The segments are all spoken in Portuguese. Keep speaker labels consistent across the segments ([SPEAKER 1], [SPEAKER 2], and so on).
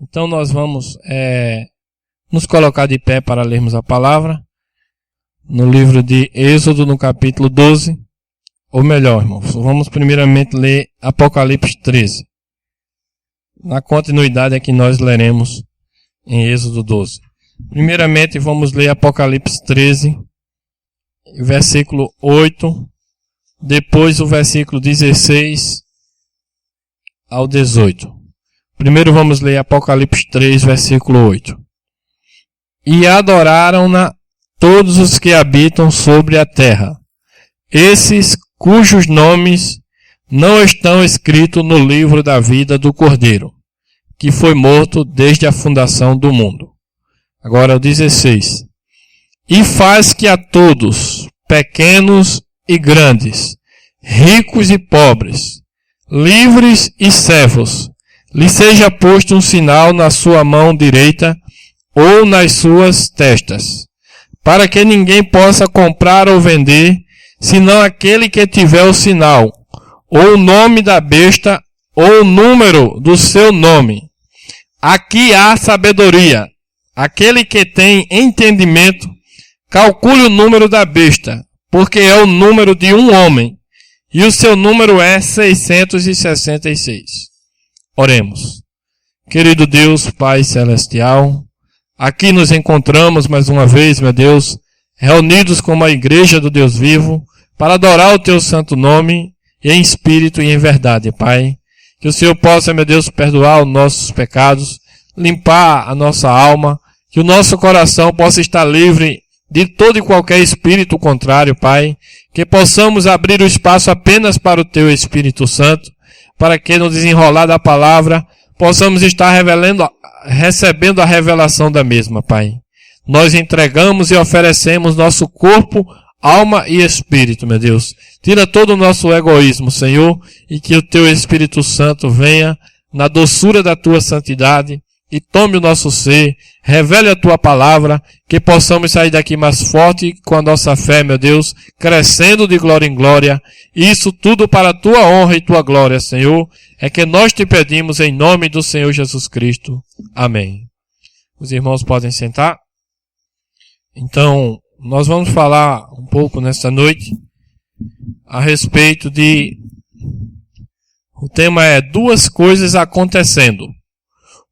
[SPEAKER 1] Então nós vamos nos colocar de pé para lermos a palavra no livro de Êxodo, no capítulo 12. Ou melhor, irmãos, vamos primeiramente ler Apocalipse 13. Na continuidade é que nós leremos em Êxodo 12. Primeiramente vamos ler Apocalipse 13, versículo 8, depois o versículo 16 ao 18. Primeiro vamos ler Apocalipse 3, versículo 8. E adoraram-na todos os que habitam sobre a terra, esses cujos nomes não estão escritos no livro da vida do Cordeiro, que foi morto desde a fundação do mundo. Agora o 16. E faz que a todos, pequenos e grandes, ricos e pobres, livres e servos, lhe seja posto um sinal na sua mão direita ou nas suas testas, para que ninguém possa comprar ou vender, senão aquele que tiver o sinal, ou o nome da besta, ou o número do seu nome. Aqui há sabedoria. Aquele que tem entendimento, calcule o número da besta, porque é o número de um homem, e o seu número é 666. Oremos. Querido Deus, Pai Celestial, aqui nos encontramos mais uma vez, meu Deus, reunidos como a igreja do Deus vivo, para adorar o Teu santo nome, em espírito e em verdade, Pai. Que o Senhor possa, meu Deus, perdoar os nossos pecados, limpar a nossa alma, que o nosso coração possa estar livre de todo e qualquer espírito contrário, Pai. Que possamos abrir o espaço apenas para o Teu Espírito Santo, para que no desenrolar da palavra possamos estar recebendo a revelação da mesma, Pai. Nós entregamos e oferecemos nosso corpo, alma e espírito, meu Deus. Tira todo o nosso egoísmo, Senhor, e que o Teu Espírito Santo venha na doçura da Tua santidade e tome o nosso ser, revele a Tua palavra, que possamos sair daqui mais forte com a nossa fé, meu Deus, crescendo de glória em glória. Isso tudo para a Tua honra e Tua glória, Senhor, é que nós te pedimos em nome do Senhor Jesus Cristo. Amém. Os irmãos podem sentar. Então, nós vamos falar um pouco nesta noite a respeito de... O tema é duas coisas acontecendo: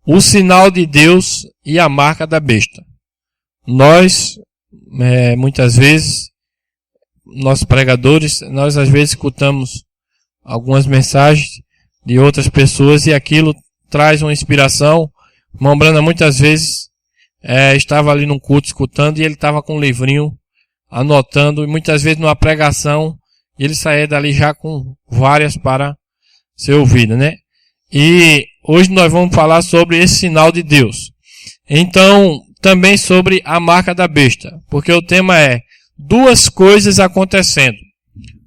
[SPEAKER 1] o sinal de Deus e a marca da besta. Nós, muitas vezes, nós pregadores, nós às vezes escutamos algumas mensagens de outras pessoas e aquilo traz uma inspiração. O irmão Brana muitas vezes estava ali num culto escutando e ele estava com um livrinho anotando, e muitas vezes numa pregação ele saía dali já com várias para ser ouvida, né? E hoje nós vamos falar sobre esse sinal de Deus. Então, também sobre a marca da besta, porque o tema é duas coisas acontecendo: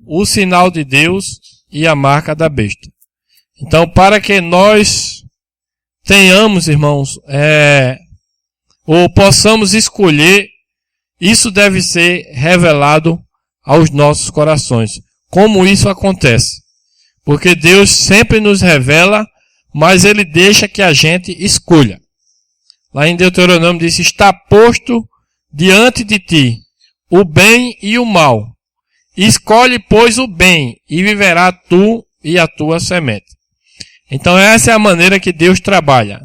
[SPEAKER 1] o sinal de Deus e a marca da besta. Então, para que nós tenhamos, irmãos, ou possamos escolher, isso deve ser revelado aos nossos corações. Como isso acontece? Porque Deus sempre nos revela, mas Ele deixa que a gente escolha. Lá em Deuteronômio diz: está posto diante de ti o bem e o mal. Escolhe, pois, o bem, e viverá tu e a tua semente. Então essa é a maneira que Deus trabalha.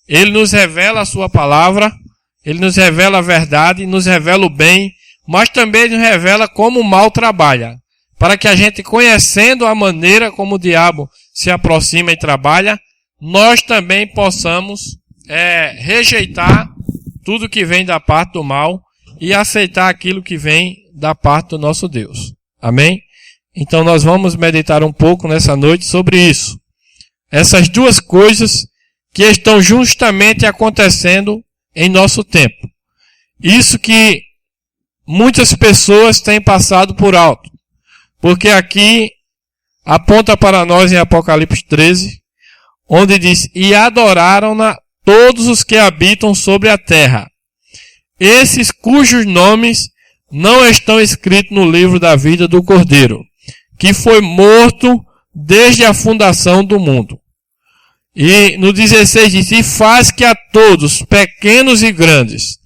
[SPEAKER 1] Ele nos revela a sua palavra, Ele nos revela a verdade, nos revela o bem, mas também nos revela como o mal trabalha, para que a gente, conhecendo a maneira como o diabo se aproxima e trabalha, nós também possamos rejeitar tudo que vem da parte do mal e aceitar aquilo que vem da parte do nosso Deus. Amém? Então nós vamos meditar um pouco nessa noite sobre isso. Essas duas coisas que estão justamente acontecendo em nosso tempo. Isso que muitas pessoas têm passado por alto. Porque aqui aponta para nós em Apocalipse 13, onde diz: e adoraram-na todos os que habitam sobre a terra, esses cujos nomes não estão escritos no livro da vida do Cordeiro, que foi morto desde a fundação do mundo. E no 16 diz: e faz que a todos, pequenos e grandes,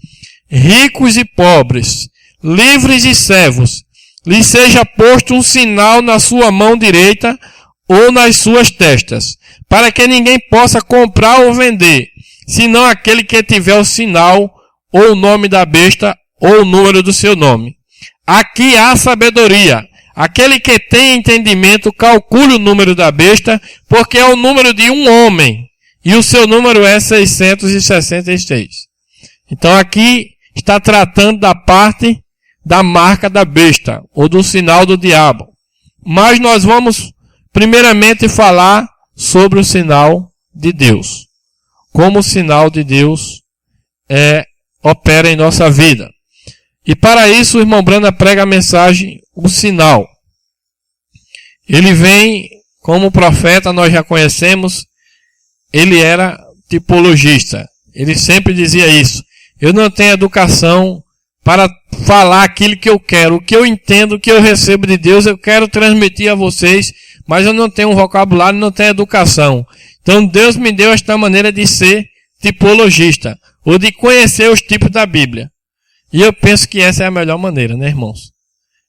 [SPEAKER 1] ricos e pobres, livres e servos, lhe seja posto um sinal na sua mão direita ou nas suas testas, para que ninguém possa comprar ou vender, senão aquele que tiver o sinal, ou o nome da besta, ou o número do seu nome. Aqui há sabedoria. Aquele que tem entendimento, calcule o número da besta, porque é o número de um homem, e o seu número é 666. Então aqui está tratando da parte da marca da besta, ou do sinal do diabo. Mas nós vamos primeiramente falar sobre o sinal de Deus. Como o sinal de Deus opera em nossa vida. E para isso o irmão Brana prega a mensagem, o sinal. Ele vem como profeta, nós já conhecemos, ele era tipologista. Ele sempre dizia isso. Eu não tenho educação para falar aquilo que eu quero. O que eu entendo, o que eu recebo de Deus, eu quero transmitir a vocês, mas eu não tenho um vocabulário, não tenho educação. Então Deus me deu esta maneira de ser tipologista, ou de conhecer os tipos da Bíblia. E eu penso que essa é a melhor maneira, né, irmãos?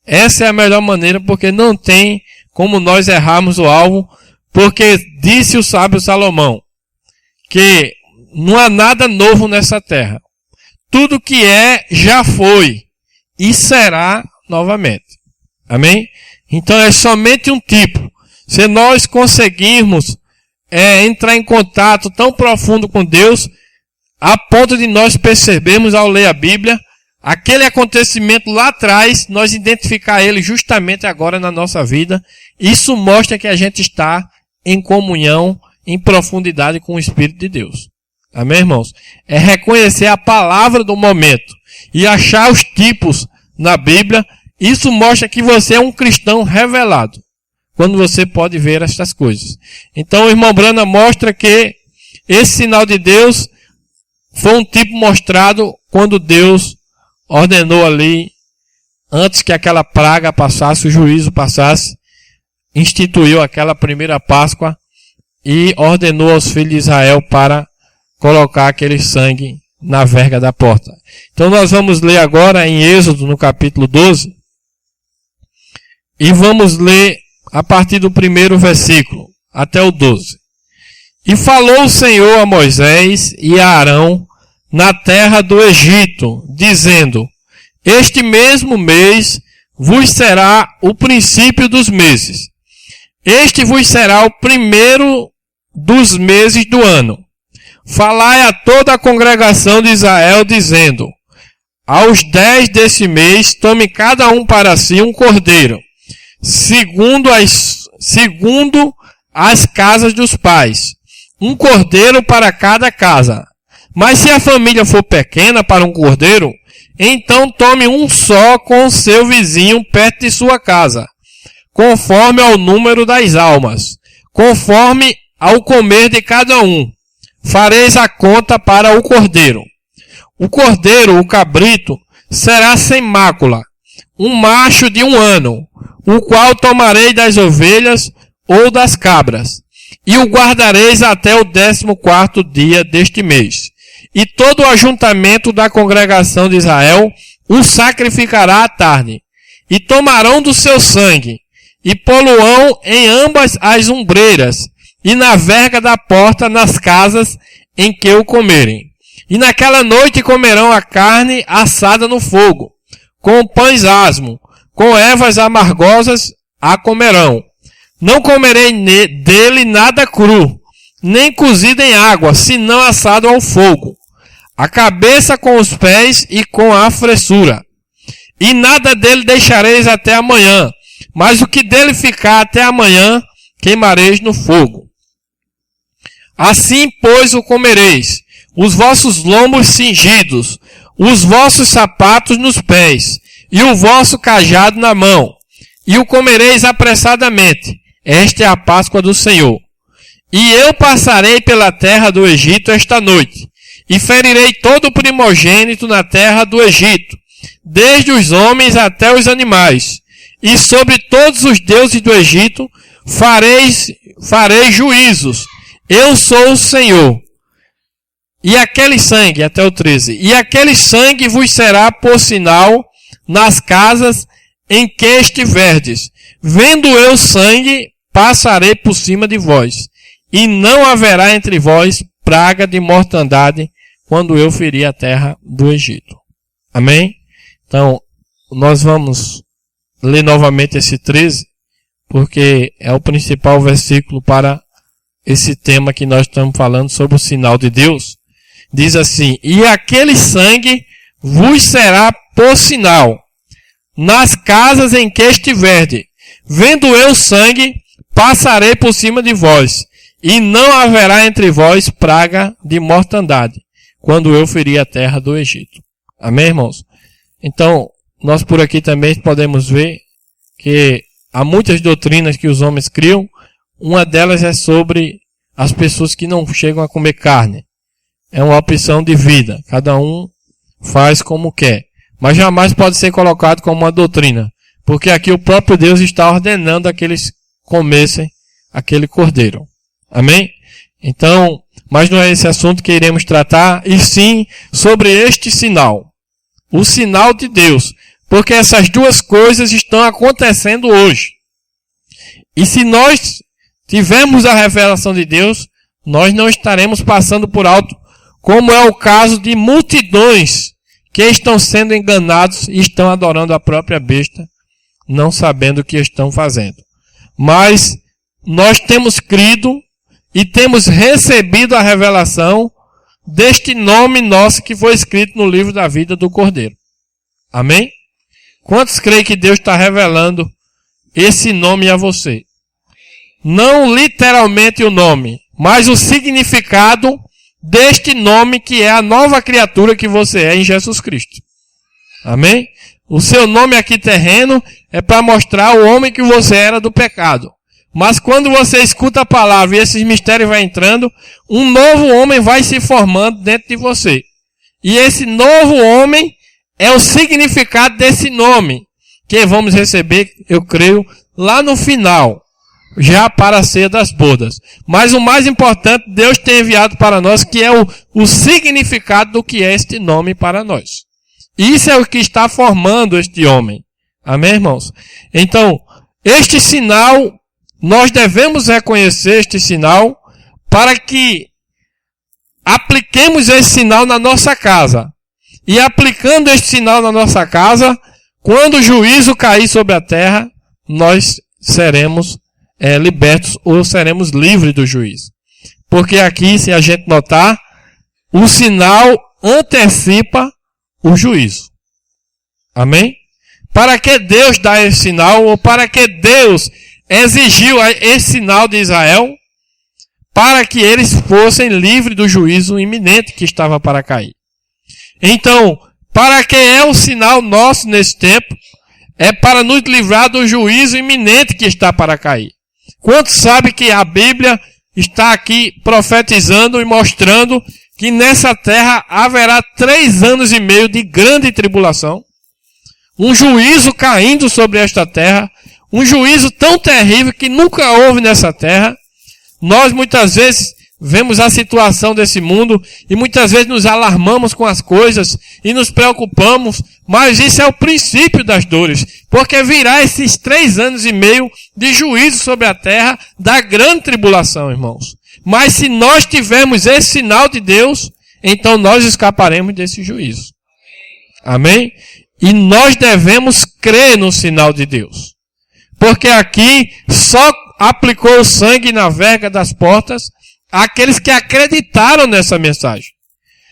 [SPEAKER 1] Essa é a melhor maneira, porque não tem como nós errarmos o alvo, porque disse o sábio Salomão, que não há nada novo nessa terra. Tudo que é, já foi, e será novamente. Amém? Então é somente um tipo. Se nós conseguirmos entrar em contato tão profundo com Deus, a ponto de nós percebermos ao ler a Bíblia, aquele acontecimento lá atrás, nós identificar ele justamente agora na nossa vida, isso mostra que a gente está em comunhão, em profundidade com o Espírito de Deus. Amém, irmãos? É reconhecer a palavra do momento e achar os tipos na Bíblia. Isso mostra que você é um cristão revelado, quando você pode ver estas coisas. Então o irmão Brana mostra que esse sinal de Deus foi um tipo mostrado quando Deus ordenou ali, antes que aquela praga passasse, o juízo passasse, instituiu aquela primeira Páscoa e ordenou aos filhos de Israel para colocar aquele sangue na verga da porta. Então nós vamos ler agora em Êxodo, no capítulo 12, e vamos ler a partir do primeiro versículo até o 12. E falou o Senhor a Moisés e a Arão na terra do Egito, dizendo: este mesmo mês vos será o princípio dos meses. Este vos será o primeiro dos meses do ano. Falai a toda a congregação de Israel, dizendo: aos 10 desse mês, tome cada um para si um cordeiro, segundo as casas dos pais, um cordeiro para cada casa. Mas se a família for pequena para um cordeiro, então tome um só com o seu vizinho perto de sua casa, conforme ao número das almas, conforme ao comer de cada um. Fareis a conta para o cordeiro. O cordeiro, o cabrito, será sem mácula, um macho de 1 ano, o qual tomarei das ovelhas ou das cabras, e o guardareis até o 14º dia deste mês. E todo o ajuntamento da congregação de Israel o sacrificará à tarde, e tomarão do seu sangue, e poluão em ambas as ombreiras, e na verga da porta nas casas em que o comerem. E naquela noite comerão a carne assada no fogo, com pães asmo, com ervas amargosas a comerão. Não comerei dele nada cru, nem cozido em água, senão assado ao fogo. A cabeça com os pés e com a fressura. E nada dele deixareis até amanhã, mas o que dele ficar até amanhã, queimareis no fogo. Assim, pois, o comereis, os vossos lombos cingidos, os vossos sapatos nos pés, e o vosso cajado na mão, e o comereis apressadamente. Esta é a Páscoa do Senhor. E eu passarei pela terra do Egito esta noite, e ferirei todo o primogênito na terra do Egito, desde os homens até os animais, e sobre todos os deuses do Egito farei juízos. eu sou o Senhor. E aquele sangue, até o 13, e aquele sangue vos será por sinal nas casas em que estiverdes. Vendo eu sangue, passarei por cima de vós, e não haverá entre vós praga de mortandade, quando eu ferir a terra do Egito. Amém? Então, nós vamos ler novamente esse 13, porque é o principal versículo para esse tema que nós estamos falando sobre o sinal de Deus. Diz assim: e aquele sangue vos será por sinal nas casas em que estiverdes. Vendo eu sangue, passarei por cima de vós, e não haverá entre vós praga de mortandade, quando eu ferir a terra do Egito. Amém, irmãos? Então, nós por aqui também podemos ver que há muitas doutrinas que os homens criam. Uma delas é sobre as pessoas que não chegam a comer carne. É uma opção de vida. Cada um faz como quer. Mas jamais pode ser colocado como uma doutrina. Porque aqui o próprio Deus está ordenando a que eles comessem aquele cordeiro. Amém? Então, mas não é esse assunto que iremos tratar, e sim sobre este sinal. O sinal de Deus. Porque essas duas coisas estão acontecendo hoje. E se nós tivermos a revelação de Deus, nós não estaremos passando por alto, como é o caso de multidões que estão sendo enganados e estão adorando a própria besta, não sabendo o que estão fazendo. Mas nós temos crido e temos recebido a revelação deste nome nosso que foi escrito no livro da vida do Cordeiro. Amém? Quantos creem que Deus está revelando esse nome a você? Não literalmente o nome, mas o significado deste nome que é a nova criatura que você é em Jesus Cristo. Amém? O seu nome aqui terreno é para mostrar o homem que você era do pecado. Mas quando você escuta a palavra e esses mistérios vão entrando, um novo homem vai se formando dentro de você. E esse novo homem é o significado desse nome, que vamos receber, eu creio, lá no final, já para a ceia das bodas. Mas o mais importante, Deus tem enviado para nós, que é o significado do que é este nome para nós. Isso é o que está formando este homem. Amém, irmãos? Então, este sinal, nós devemos reconhecer este sinal para que apliquemos esse sinal na nossa casa. E aplicando este sinal na nossa casa, quando o juízo cair sobre a terra, nós seremos libertos ou seremos livres do juízo. Porque aqui, se a gente notar, o sinal antecipa o juízo. Amém? Para que Deus dá esse sinal, ou para que Deus exigiu esse sinal de Israel? Para que eles fossem livres do juízo iminente que estava para cair. Então, para que é o sinal nosso nesse tempo? É para nos livrar do juízo iminente que está para cair. Quantos sabem que a Bíblia está aqui profetizando e mostrando que nessa terra haverá 3 anos e meio de grande tribulação? Um juízo caindo sobre esta terra, um juízo tão terrível que nunca houve nessa terra. Nós muitas vezes vemos a situação desse mundo e muitas vezes nos alarmamos com as coisas e nos preocupamos, mas isso é o princípio das dores, porque virá esses 3 anos e meio de juízo sobre a terra da grande tribulação, irmãos. Mas se nós tivermos esse sinal de Deus, então nós escaparemos desse juízo. Amém? E nós devemos crer no sinal de Deus. Porque aqui só aplicou o sangue na verga das portas aqueles que acreditaram nessa mensagem.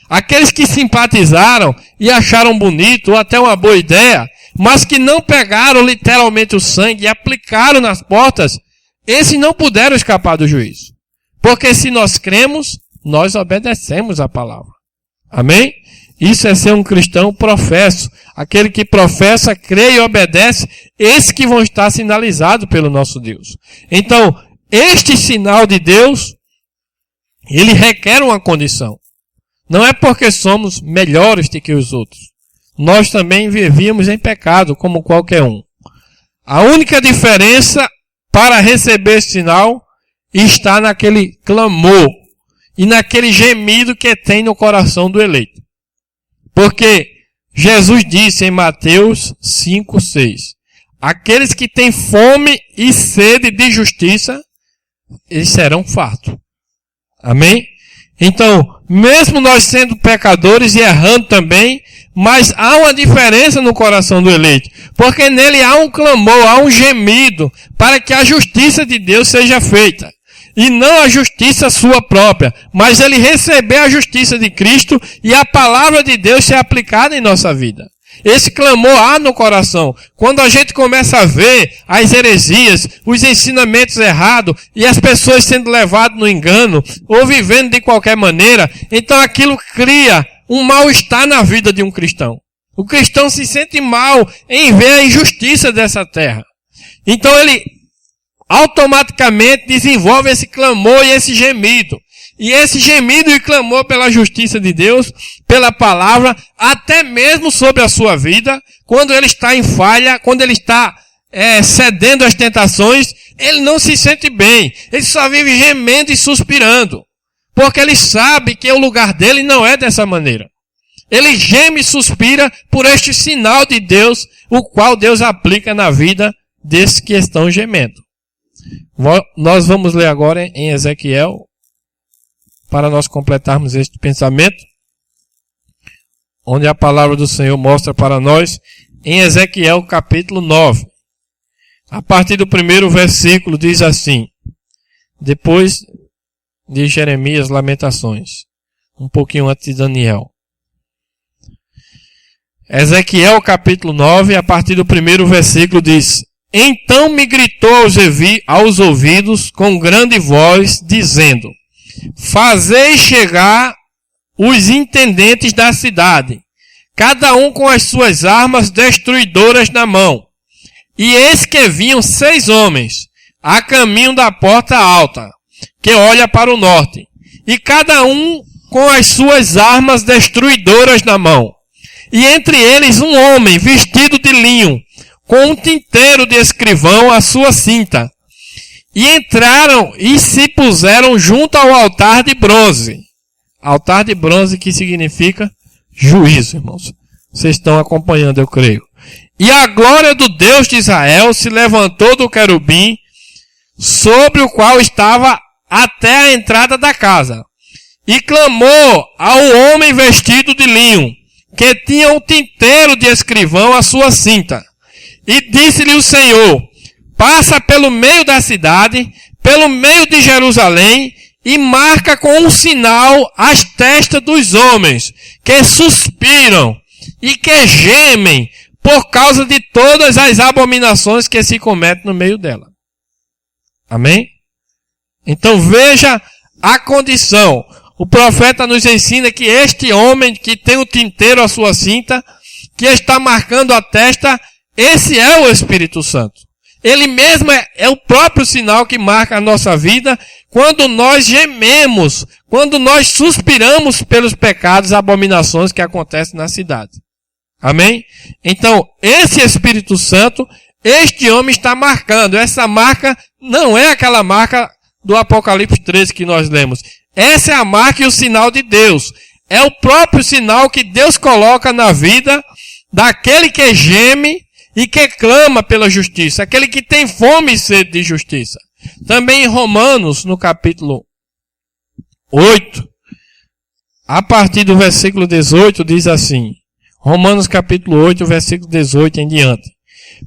[SPEAKER 1] Aqueles que simpatizaram e acharam bonito ou até uma boa ideia, mas que não pegaram literalmente o sangue e aplicaram nas portas, esses não puderam escapar do juízo. Porque se nós cremos, nós obedecemos a palavra. Amém? Isso é ser um cristão professo. Aquele que professa, crê e obedece, esses que vão estar sinalizados pelo nosso Deus. Então, este sinal de Deus, ele requer uma condição. Não é porque somos melhores do que os outros. Nós também vivíamos em pecado, como qualquer um. A única diferença para receber esse sinal está naquele clamor e naquele gemido que tem no coração do eleito. Porque Jesus disse em Mateus 5:6, aqueles que têm fome e sede de justiça, eles serão fartos. Amém? Então, mesmo nós sendo pecadores e errando também, mas há uma diferença no coração do eleito. Porque nele há um clamor, há um gemido para que a justiça de Deus seja feita. E não a justiça sua própria, mas ele receber a justiça de Cristo e a palavra de Deus ser aplicada em nossa vida. Esse clamor há no coração. Quando a gente começa a ver as heresias, os ensinamentos errados e as pessoas sendo levadas no engano ou vivendo de qualquer maneira, então aquilo cria um mal-estar na vida de um cristão. O cristão se sente mal em ver a injustiça dessa terra. Então ele automaticamente desenvolve esse clamor e esse gemido. E esse gemido e clamor pela justiça de Deus, pela palavra, até mesmo sobre a sua vida, quando ele está em falha, quando ele está cedendo às tentações, ele não se sente bem. Ele só vive gemendo e suspirando. Porque ele sabe que o lugar dele não é dessa maneira. Ele geme e suspira por este sinal de Deus, o qual Deus aplica na vida desses que estão gemendo. Nós vamos ler agora em Ezequiel, para nós completarmos este pensamento, onde a palavra do Senhor mostra para nós, em Ezequiel capítulo 9. A partir do primeiro versículo diz assim, depois de Jeremias, Lamentações, um pouquinho antes de Daniel. Ezequiel capítulo 9, a partir do primeiro versículo diz, então me gritou aos ouvidos com grande voz, dizendo, fazei chegar os intendentes da cidade, cada um com as suas armas destruidoras na mão. E eis que vinham 6 homens, a caminho da porta alta, que olha para o norte, e cada um com as suas armas destruidoras na mão. E entre eles um homem vestido de linho, com um tinteiro de escrivão à sua cinta. E entraram e se puseram junto ao altar de bronze. Altar de bronze que significa juízo, irmãos. Vocês estão acompanhando, eu creio. E a glória do Deus de Israel se levantou do querubim, sobre o qual estava até a entrada da casa. E clamou ao homem vestido de linho, que tinha um tinteiro de escrivão à sua cinta. E disse-lhe o Senhor, passa pelo meio da cidade, pelo meio de Jerusalém, e marca com um sinal as testas dos homens, que suspiram e que gemem por causa de todas as abominações que se cometem no meio dela. Amém? Então veja a condição. O profeta nos ensina que este homem que tem o tinteiro à sua cinta, que está marcando a testa, esse é o Espírito Santo. Ele mesmo é o próprio sinal que marca a nossa vida quando nós gememos, quando nós suspiramos pelos pecados e abominações que acontecem na cidade. Amém? Então, esse Espírito Santo, este homem está marcando. Essa marca não é aquela marca do Apocalipse 13 que nós lemos. Essa é a marca e o sinal de Deus. É o próprio sinal que Deus coloca na vida daquele que geme e que clama pela justiça, aquele que tem fome e sede de justiça. Também em Romanos, no capítulo 8, a partir do versículo 18, diz assim, Romanos capítulo 8, versículo 18 em diante.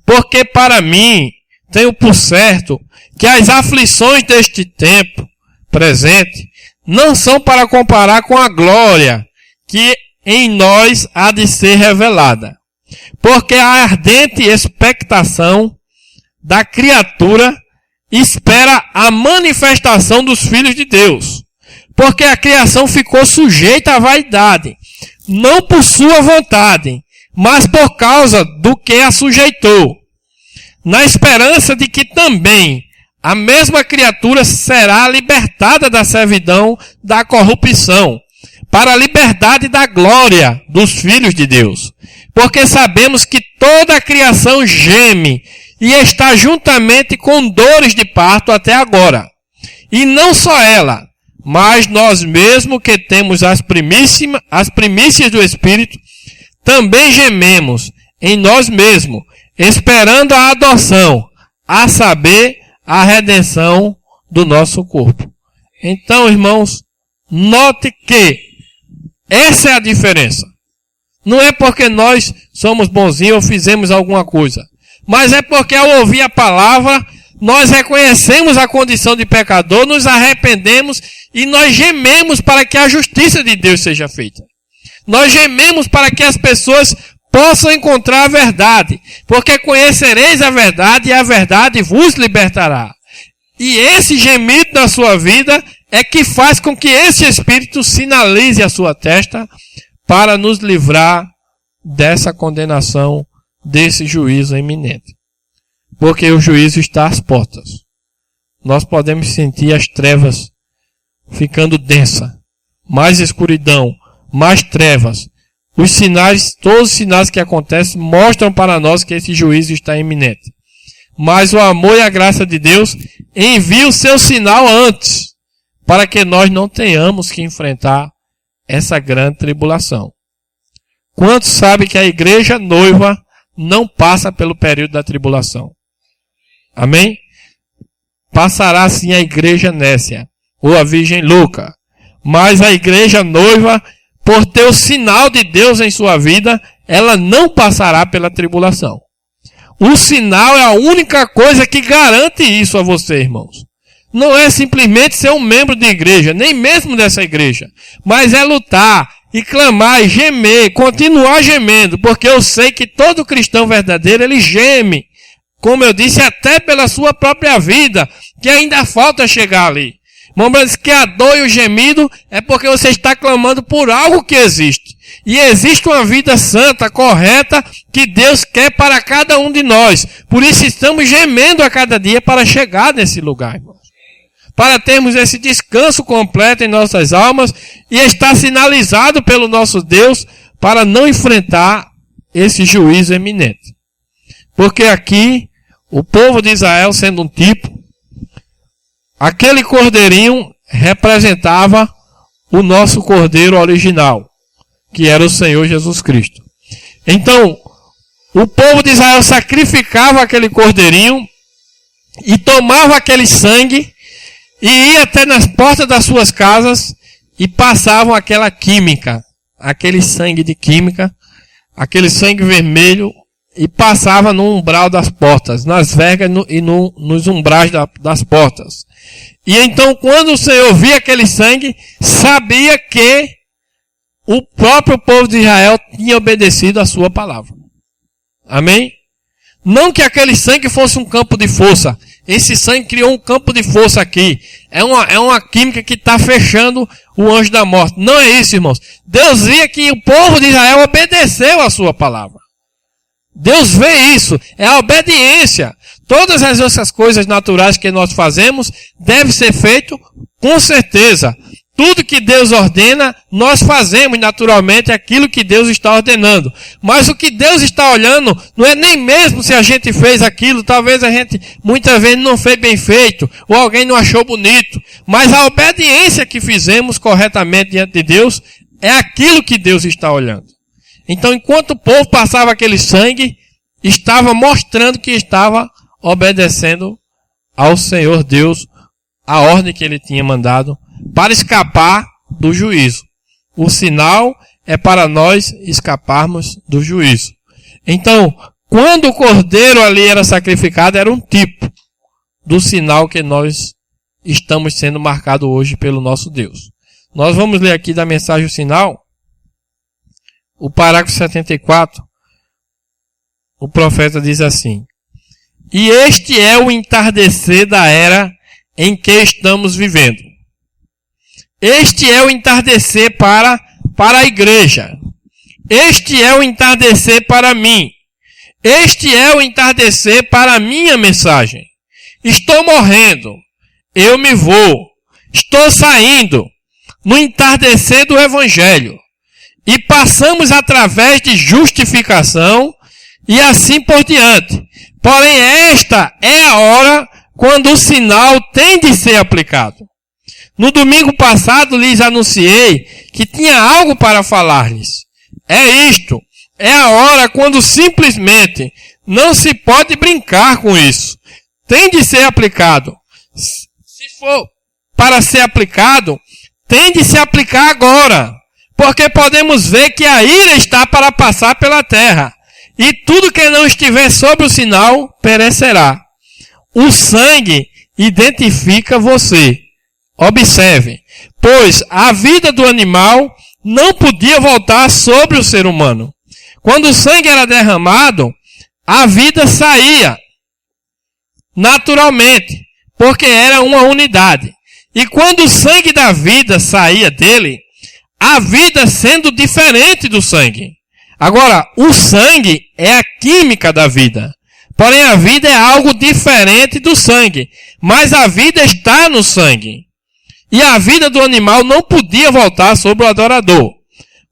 [SPEAKER 1] Porque para mim, tenho por certo, que as aflições deste tempo presente não são para comparar com a glória que em nós há de ser revelada. Porque a ardente expectação da criatura espera a manifestação dos filhos de Deus. Porque a criação ficou sujeita à vaidade, não por sua vontade, mas por causa do que a sujeitou, na esperança de que também a mesma criatura será libertada da servidão da corrupção, para a liberdade da glória dos filhos de Deus. Porque sabemos que toda a criação geme e está juntamente com dores de parto até agora. E não só ela, mas nós mesmos que temos as primícias do Espírito, também gememos em nós mesmos, esperando a adoção, a saber, a redenção do nosso corpo. Então, irmãos, note que essa é a diferença. Não é porque nós somos bonzinhos ou fizemos alguma coisa, mas é porque ao ouvir a palavra, nós reconhecemos a condição de pecador, nos arrependemos e nós gememos para que a justiça de Deus seja feita. Nós gememos para que as pessoas possam encontrar a verdade, porque conhecereis a verdade e a verdade vos libertará. E esse gemido na sua vida é que faz com que esse Espírito sinalize a sua testa para nos livrar dessa condenação, desse juízo iminente. Porque o juízo está às portas. Nós podemos sentir as trevas ficando densa, mais escuridão, mais trevas. Os sinais, todos os sinais que acontecem mostram para nós que esse juízo está iminente. Mas o amor e a graça de Deus envia o seu sinal antes, para que nós não tenhamos que enfrentar essa grande tribulação. Quantos sabem que a igreja noiva não passa pelo período da tribulação? Amém? Passará sim a igreja nécia, ou a virgem louca. Mas a igreja noiva, por ter o sinal de Deus em sua vida, ela não passará pela tribulação. O sinal é a única coisa que garante isso a você, irmãos. Não é simplesmente ser um membro de igreja, nem mesmo dessa igreja, mas é lutar e clamar e gemer, continuar gemendo, porque eu sei que todo cristão verdadeiro, ele geme, como eu disse, até pela sua própria vida, que ainda falta chegar ali. Mas que a dor e o gemido é porque você está clamando por algo que existe. E existe uma vida santa, correta, que Deus quer para cada um de nós. Por isso estamos gemendo a cada dia para chegar nesse lugar, irmãos. Para termos esse descanso completo em nossas almas e estar sinalizado pelo nosso Deus para não enfrentar esse juízo iminente. Porque aqui, o povo de Israel sendo um tipo, aquele cordeirinho representava o nosso cordeiro original, que era o Senhor Jesus Cristo. Então, o povo de Israel sacrificava aquele cordeirinho e tomava aquele sangue e ia até nas portas das suas casas e passavam aquela química, aquele sangue de química, aquele sangue vermelho, e passava no umbral das portas, nas vergas e nos umbrais das portas. E então, quando o Senhor via aquele sangue, sabia que o próprio povo de Israel tinha obedecido a sua palavra. Amém? Não que aquele sangue fosse um campo de força. Esse sangue criou um campo de força aqui. É uma química que está fechando o anjo da morte. Não é isso, irmãos. Deus via que o povo de Israel obedeceu a sua palavra. Deus vê isso. É a obediência. Todas as outras coisas naturais que nós fazemos deve ser feito com certeza. Tudo que Deus ordena, nós fazemos naturalmente aquilo que Deus está ordenando. Mas o que Deus está olhando não é nem mesmo se a gente fez aquilo. Talvez a gente muitas vezes não fez bem feito, ou alguém não achou bonito. Mas a obediência que fizemos corretamente diante de Deus é aquilo que Deus está olhando. Então, enquanto o povo passava aquele sangue, estava mostrando que estava obedecendo ao Senhor Deus, a ordem que ele tinha mandado, para escapar do juízo. O sinal é para nós escaparmos do juízo. Então, quando o cordeiro ali era sacrificado, era um tipo do sinal que nós estamos sendo marcados hoje pelo nosso Deus. Nós vamos ler aqui da mensagem o sinal, o parágrafo 74, o profeta diz assim: e este é o entardecer da era em que estamos vivendo. Este é o entardecer para a igreja. Este é o entardecer para mim. Este é o entardecer para a minha mensagem. Estou morrendo. Eu me vou. Estou saindo no entardecer do Evangelho. E passamos através de justificação e assim por diante. Porém, esta é a hora quando o sinal tem de ser aplicado. No domingo passado lhes anunciei que tinha algo para falar-lhes. É isto. É a hora quando simplesmente não se pode brincar com isso. Tem de ser aplicado. Se for para ser aplicado, tem de se aplicar agora. Porque podemos ver que a ira está para passar pela terra. E tudo que não estiver sob o sinal perecerá. O sangue identifica você. Observe, pois a vida do animal não podia voltar sobre o ser humano. Quando o sangue era derramado, a vida saía naturalmente, porque era uma unidade. E quando o sangue da vida saía dele, a vida sendo diferente do sangue. Agora, o sangue é a química da vida. Porém, a vida é algo diferente do sangue. Mas a vida está no sangue. E a vida do animal não podia voltar sobre o adorador.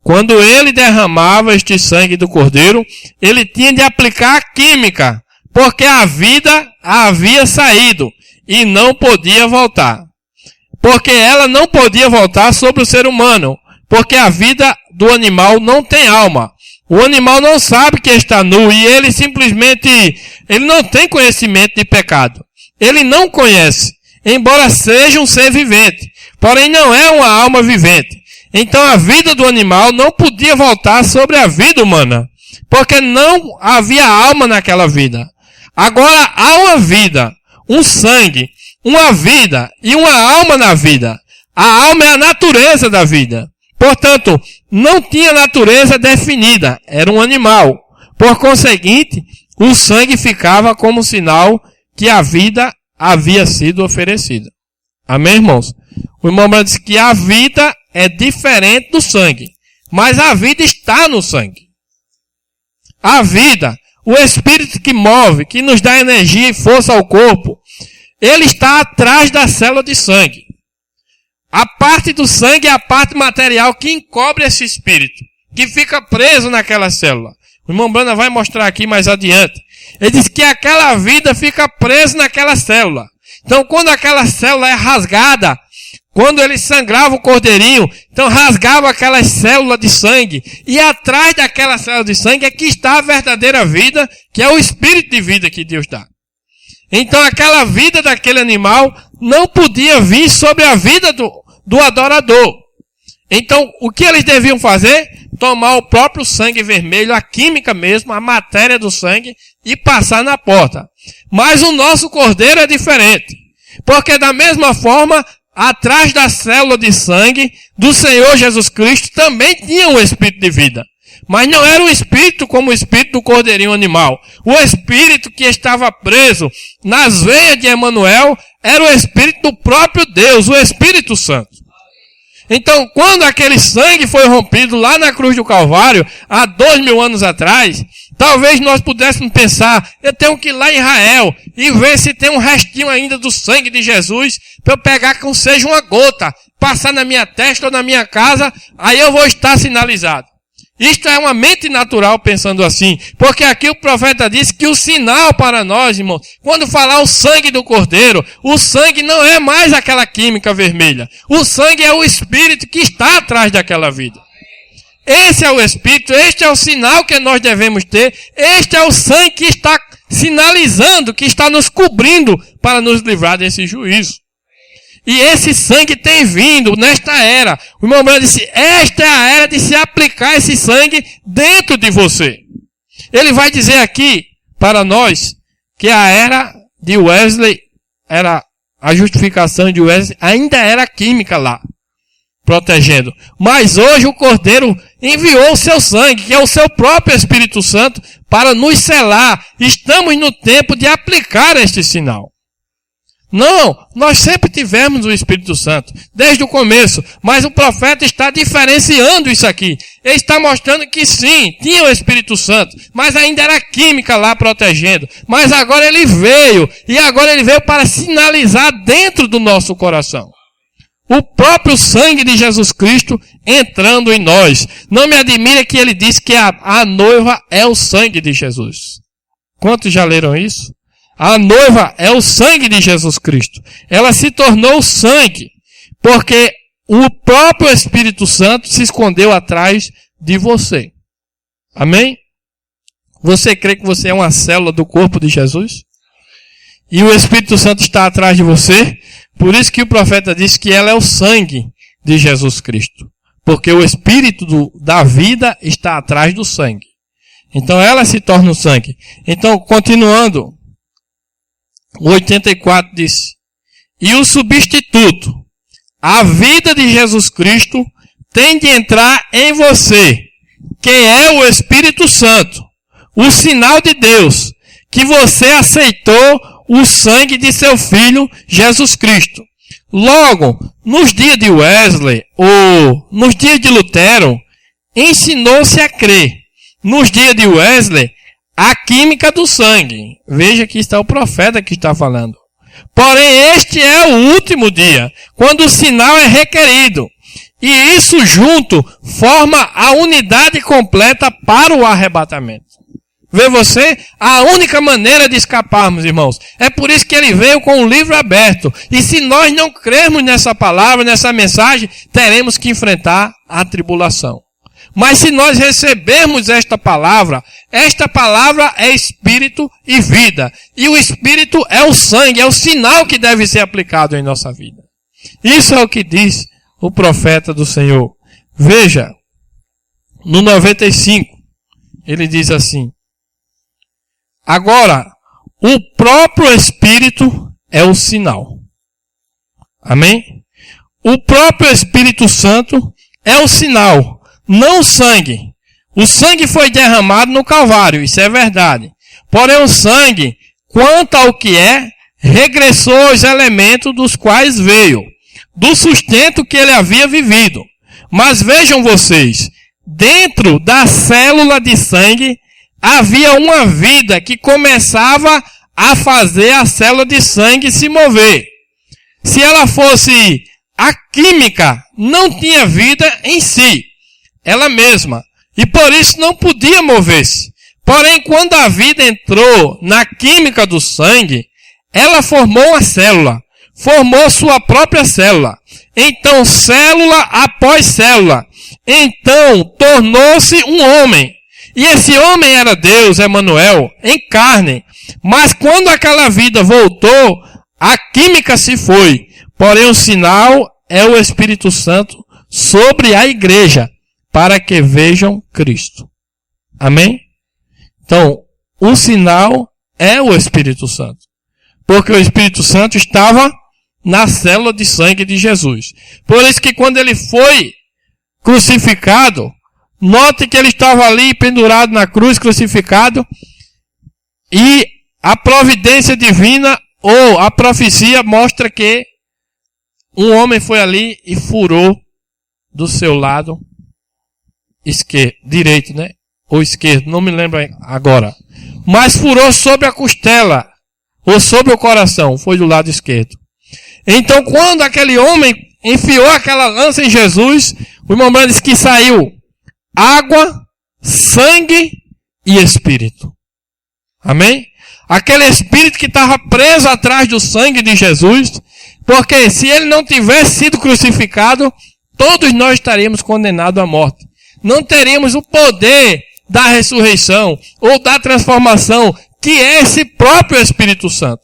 [SPEAKER 1] Quando ele derramava este sangue do cordeiro, ele tinha de aplicar a química, porque a vida havia saído e não podia voltar. Porque ela não podia voltar sobre o ser humano, porque a vida do animal não tem alma. O animal não sabe que está nu e ele simplesmente, ele não tem conhecimento de pecado. Ele não conhece, embora seja um ser vivente. Porém, não é uma alma vivente. Então, a vida do animal não podia voltar sobre a vida humana, porque não havia alma naquela vida. Agora, há uma vida, um sangue, uma vida e uma alma na vida. A alma é a natureza da vida. Portanto, não tinha natureza definida, era um animal. Por conseguinte, o sangue ficava como sinal que a vida havia sido oferecida. Amém, irmãos? O irmão diz que a vida é diferente do sangue, mas a vida está no sangue. A vida, o Espírito que move, que nos dá energia e força ao corpo, ele está atrás da célula de sangue. A parte do sangue é a parte material que encobre esse Espírito, que fica preso naquela célula. O irmão Brana vai mostrar aqui mais adiante. Ele diz que aquela vida fica presa naquela célula. Então, quando aquela célula é rasgada, quando ele sangrava o cordeirinho, então rasgava aquela célula de sangue. E atrás daquela célula de sangue é que está a verdadeira vida, que é o Espírito de vida que Deus dá. Então, aquela vida daquele animal não podia vir sobre a vida do adorador. Então, o que eles deviam fazer? Tomar o próprio sangue vermelho, a química mesmo, a matéria do sangue, e passar na porta. Mas o nosso cordeiro é diferente. Porque da mesma forma, atrás da célula de sangue do Senhor Jesus Cristo também tinha um espírito de vida. Mas não era um espírito como o espírito do cordeirinho animal. O espírito que estava preso nas veias de Emanuel era o espírito do próprio Deus, o Espírito Santo. Então, quando aquele sangue foi rompido lá na cruz do Calvário, há 2000 anos atrás, talvez nós pudéssemos pensar, eu tenho que ir lá em Israel e ver se tem um restinho ainda do sangue de Jesus, para eu pegar com seja uma gota, passar na minha testa ou na minha casa, aí eu vou estar sinalizado. Isto é uma mente natural pensando assim, porque aqui o profeta disse que o sinal para nós, irmãos, quando falar o sangue do cordeiro, o sangue não é mais aquela química vermelha. O sangue é o espírito que está atrás daquela vida. Esse é o espírito, este é o sinal que nós devemos ter, este é o sangue que está sinalizando, que está nos cobrindo para nos livrar desse juízo. E esse sangue tem vindo nesta era. O irmão Branham disse, esta é a era de se aplicar esse sangue dentro de você. Ele vai dizer aqui para nós que a era de Wesley, era a justificação de Wesley, ainda era química lá, protegendo. Mas hoje o Cordeiro enviou o seu sangue, que é o seu próprio Espírito Santo, para nos selar. Estamos no tempo de aplicar este sinal. Não, nós sempre tivemos o Espírito Santo, desde o começo, mas o profeta está diferenciando isso aqui. Ele está mostrando que sim, tinha o Espírito Santo, mas ainda era química lá protegendo. Mas agora ele veio, e agora ele veio para sinalizar dentro do nosso coração. O próprio sangue de Jesus Cristo entrando em nós. Não me admira que ele disse que a noiva é o sangue de Jesus. Quantos já leram isso? A noiva é o sangue de Jesus Cristo. Ela se tornou sangue, porque o próprio Espírito Santo se escondeu atrás de você. Amém? Você crê que você é uma célula do corpo de Jesus? E o Espírito Santo está atrás de você? Por isso que o profeta disse que ela é o sangue de Jesus Cristo. Porque o Espírito da vida está atrás do sangue. Então ela se torna o sangue. Então, continuando, o 84 diz: e o substituto, a vida de Jesus Cristo, tem de entrar em você, que é o Espírito Santo, o sinal de Deus, que você aceitou o sangue de seu Filho, Jesus Cristo. Logo, nos dias de Wesley, ou nos dias de Lutero, ensinou-se a crer. Nos dias de Wesley, a química do sangue. Veja que está o profeta que está falando. Porém, este é o último dia, quando o sinal é requerido. E isso junto forma a unidade completa para o arrebatamento. Vê você? A única maneira de escaparmos, irmãos. É por isso que ele veio com o livro aberto. E se nós não crermos nessa palavra, nessa mensagem, teremos que enfrentar a tribulação. Mas se nós recebermos esta palavra é espírito e vida. E o espírito é o sangue, é o sinal que deve ser aplicado em nossa vida. Isso é o que diz o profeta do Senhor. Veja, no 95, ele diz assim: agora, o próprio Espírito é o sinal. Amém? O próprio Espírito Santo é o sinal, não o sangue. O sangue foi derramado no Calvário, isso é verdade. Porém, o sangue, quanto ao que é, regressou aos elementos dos quais veio, do sustento que ele havia vivido. Mas vejam vocês, dentro da célula de sangue, havia uma vida que começava a fazer a célula de sangue se mover. Se ela fosse a química, não tinha vida em si, ela mesma. E por isso não podia mover-se. Porém, quando a vida entrou na química do sangue, ela formou uma célula. Formou sua própria célula. Então, célula após célula. Então, tornou-se um homem. E esse homem era Deus, Emanuel, em carne. Mas quando aquela vida voltou, a química se foi. Porém, o sinal é o Espírito Santo sobre a igreja, para que vejam Cristo. Amém? Então, o sinal é o Espírito Santo. Porque o Espírito Santo estava na célula de sangue de Jesus. Por isso que quando ele foi crucificado, note que ele estava ali pendurado na cruz, crucificado, e a providência divina, ou a profecia, mostra que um homem foi ali e furou do seu lado esquerdo, direito, né? Ou esquerdo, não me lembro agora. Mas furou sobre a costela, ou sobre o coração, foi do lado esquerdo. Então, quando aquele homem enfiou aquela lança em Jesus, o irmão Branham disse que saiu água, sangue e espírito. Amém? Aquele espírito que estava preso atrás do sangue de Jesus, porque se ele não tivesse sido crucificado, todos nós estaríamos condenados à morte. Não teríamos o poder da ressurreição ou da transformação, que é esse próprio Espírito Santo.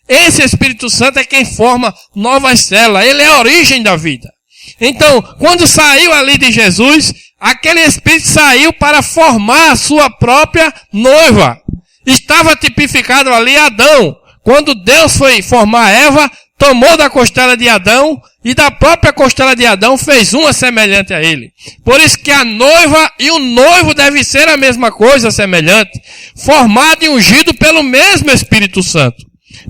[SPEAKER 1] Esse Espírito Santo é quem forma novas células. Ele é a origem da vida. Então, quando saiu ali de Jesus, aquele Espírito saiu para formar a sua própria noiva. Estava tipificado ali Adão. Quando Deus foi formar Eva, tomou da costela de Adão e da própria costela de Adão fez uma semelhante a ele. Por isso que a noiva e o noivo devem ser a mesma coisa, semelhante, formado e ungido pelo mesmo Espírito Santo.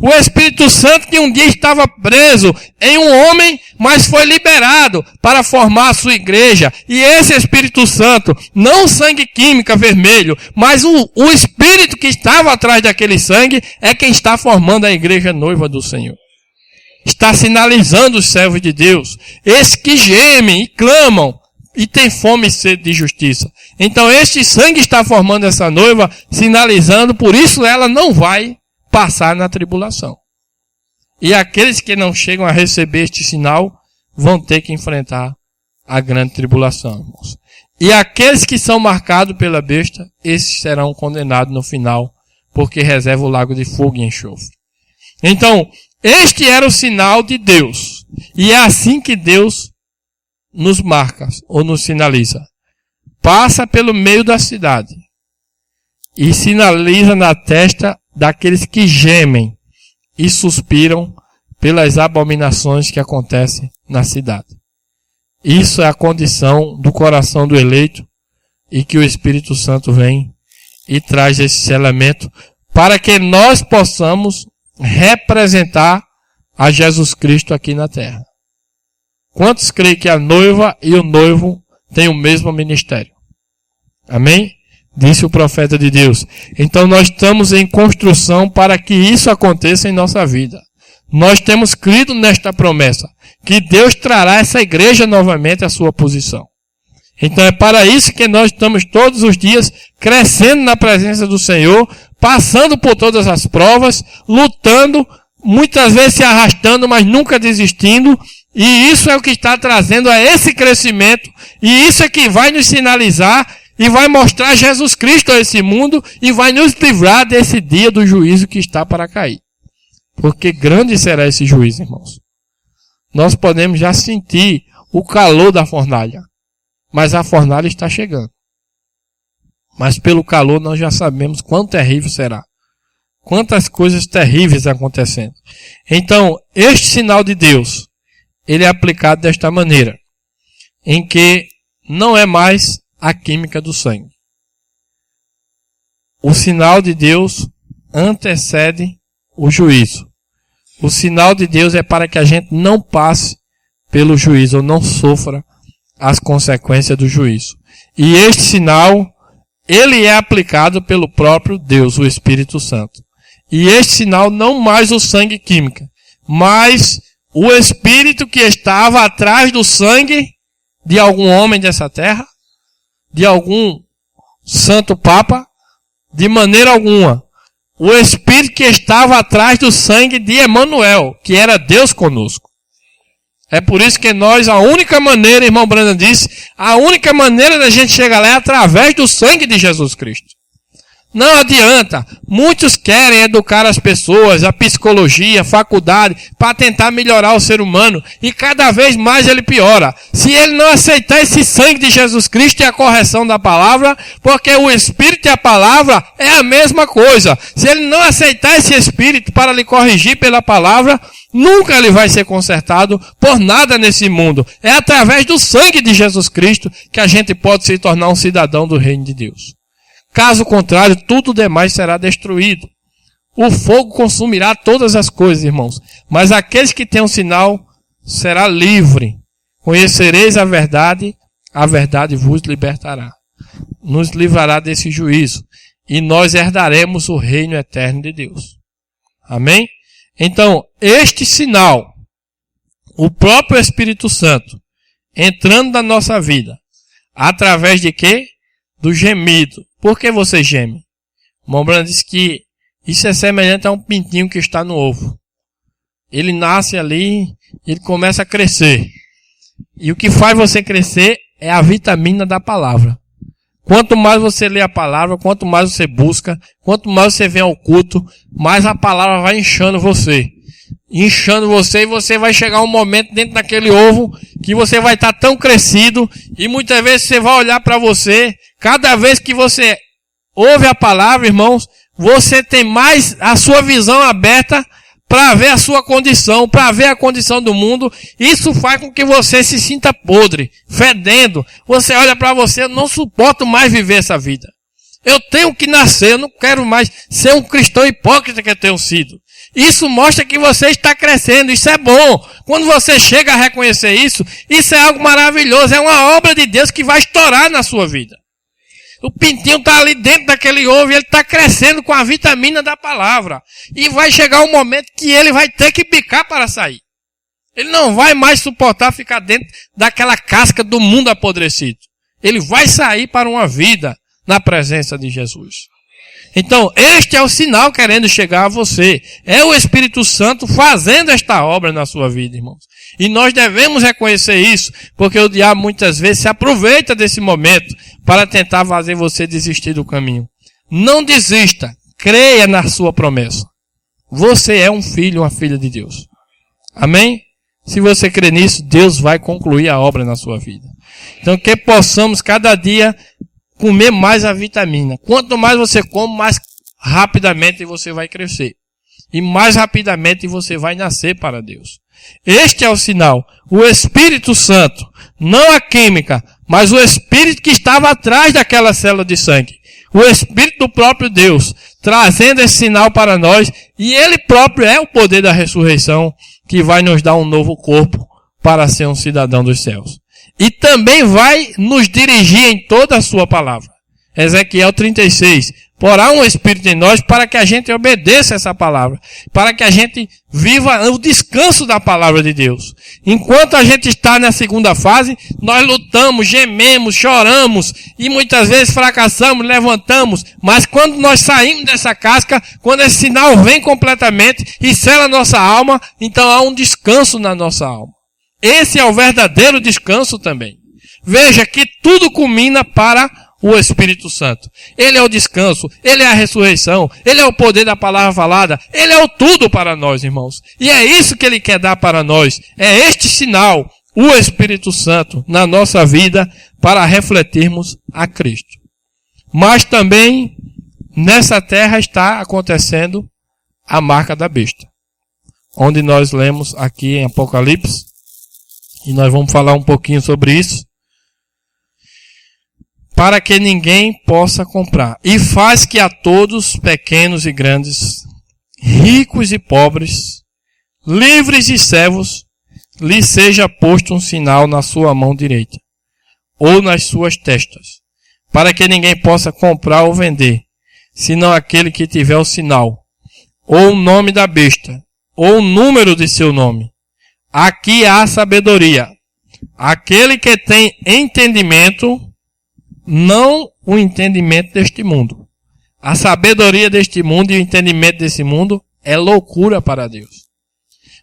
[SPEAKER 1] O Espírito Santo que um dia estava preso em um homem, mas foi liberado para formar a sua igreja. E esse Espírito Santo, não o sangue química vermelho, mas o Espírito que estava atrás daquele sangue, é quem está formando a igreja noiva do Senhor. Está sinalizando os servos de Deus, esses que gemem e clamam e têm fome e sede de justiça. Então este sangue está formando essa noiva, sinalizando, por isso ela não vai passar na tribulação. E aqueles que não chegam a receber este sinal vão ter que enfrentar a grande tribulação, irmãos. E aqueles que são marcados pela besta, esses serão condenados no final, porque reserva o lago de fogo e enxofre. Então, este era o sinal de Deus. E é assim que Deus nos marca, ou nos sinaliza. Passa pelo meio da cidade e sinaliza na testa daqueles que gemem e suspiram pelas abominações que acontecem na cidade. Isso é a condição do coração do eleito e que o Espírito Santo vem e traz esse elemento para que nós possamos representar a Jesus Cristo aqui na terra. Quantos creem que a noiva e o noivo têm o mesmo ministério? Amém? Disse o profeta de Deus. Então nós estamos em construção para que isso aconteça em nossa vida. Nós temos crido nesta promessa, que Deus trará essa igreja novamente à sua posição. Então é para isso que nós estamos todos os dias crescendo na presença do Senhor, passando por todas as provas, lutando, muitas vezes se arrastando, mas nunca desistindo. E isso é o que está trazendo a esse crescimento, e isso é que vai nos sinalizar e vai mostrar Jesus Cristo a esse mundo e vai nos livrar desse dia do juízo que está para cair. Porque grande será esse juízo, irmãos. Nós podemos já sentir o calor da fornalha, mas a fornalha está chegando. Mas pelo calor nós já sabemos quão terrível será. Quantas coisas terríveis acontecendo. Então, este sinal de Deus, ele é aplicado desta maneira, em que não é mais a química do sangue. O sinal de Deus antecede o juízo. O sinal de Deus é para que a gente não passe pelo juízo, ou não sofra as consequências do juízo. E este sinal, ele é aplicado pelo próprio Deus, o Espírito Santo. E este sinal não mais o sangue químico, mas o Espírito que estava atrás do sangue de algum homem dessa terra, de algum santo papa, de maneira alguma. O Espírito que estava atrás do sangue de Emanuel, que era Deus conosco. É por isso que nós, a única maneira, irmão Brandon disse, a única maneira da gente chegar lá é através do sangue de Jesus Cristo. Não adianta. Muitos querem educar as pessoas, a psicologia, a faculdade, para tentar melhorar o ser humano. E cada vez mais ele piora. Se ele não aceitar esse sangue de Jesus Cristo e a correção da palavra, porque o Espírito e a palavra é a mesma coisa. Se ele não aceitar esse Espírito para lhe corrigir pela palavra, nunca ele vai ser consertado por nada nesse mundo. É através do sangue de Jesus Cristo que a gente pode se tornar um cidadão do reino de Deus. Caso contrário, tudo demais será destruído. O fogo consumirá todas as coisas, irmãos. Mas aqueles que têm um sinal será livre. Conhecereis a verdade vos libertará. Nos livrará desse juízo. E nós herdaremos o reino eterno de Deus. Amém? Então, este sinal, o próprio Espírito Santo, entrando na nossa vida, através de quê? Do gemido. Por que você geme? O irmão Brandon disse que isso é semelhante a um pintinho que está no ovo. Ele nasce ali, ele começa a crescer. E o que faz você crescer é a vitamina da palavra. Quanto mais você lê a palavra, quanto mais você busca, quanto mais você vem ao culto, mais a palavra vai inchando você. Inchando você, e você vai chegar um momento dentro daquele ovo que você vai estar tão crescido, e muitas vezes você vai olhar para você, cada vez que você ouve a palavra, irmãos, você tem mais a sua visão aberta para ver a sua condição, para ver a condição do mundo. Isso faz com que você se sinta podre, fedendo. Você olha para você, eu não suporto mais viver essa vida. Eu tenho que nascer, eu não quero mais ser um cristão hipócrita que eu tenho sido. Isso mostra que você está crescendo, isso é bom. Quando você chega a reconhecer isso, isso é algo maravilhoso, é uma obra de Deus que vai estourar na sua vida. O pintinho está ali dentro daquele ovo e ele está crescendo com a vitamina da palavra. E vai chegar um momento que ele vai ter que picar para sair. Ele não vai mais suportar ficar dentro daquela casca do mundo apodrecido. Ele vai sair para uma vida na presença de Jesus. Então, este é o sinal querendo chegar a você. É o Espírito Santo fazendo esta obra na sua vida, irmãos. E nós devemos reconhecer isso, porque o diabo muitas vezes se aproveita desse momento para tentar fazer você desistir do caminho. Não desista. Creia na sua promessa. Você é um filho, uma filha de Deus. Amém? Se você crê nisso, Deus vai concluir a obra na sua vida. Então, que possamos cada dia comer mais a vitamina. Quanto mais você come, mais rapidamente você vai crescer. E mais rapidamente você vai nascer para Deus. Este é o sinal. O Espírito Santo, não a química, mas o Espírito que estava atrás daquela célula de sangue. O Espírito do próprio Deus, trazendo esse sinal para nós. E Ele próprio é o poder da ressurreição que vai nos dar um novo corpo para ser um cidadão dos céus. E também vai nos dirigir em toda a sua palavra. Ezequiel 36. Porá um Espírito em nós para que a gente obedeça essa palavra. Para que a gente viva o descanso da palavra de Deus. Enquanto a gente está na segunda fase, nós lutamos, gememos, choramos. E muitas vezes fracassamos, levantamos. Mas quando nós saímos dessa casca, quando esse sinal vem completamente e sela a nossa alma, então há um descanso na nossa alma. Esse é o verdadeiro descanso também. Veja que tudo culmina para o Espírito Santo. Ele é o descanso, Ele é a ressurreição, Ele é o poder da palavra falada, Ele é o tudo para nós, irmãos. E é isso que Ele quer dar para nós. É este sinal, o Espírito Santo, na nossa vida, para refletirmos a Cristo. Mas também, nessa terra está acontecendo a marca da besta. Onde nós lemos aqui em Apocalipse, e nós vamos falar um pouquinho sobre isso. Para que ninguém possa comprar. E faz que a todos, pequenos e grandes, ricos e pobres, livres e servos, lhe seja posto um sinal na sua mão direita, ou nas suas testas, para que ninguém possa comprar ou vender, senão aquele que tiver o sinal, ou o nome da besta, ou o número de seu nome. Aqui há sabedoria. Aquele que tem entendimento, não o entendimento deste mundo. A sabedoria deste mundo e o entendimento desse mundo é loucura para Deus.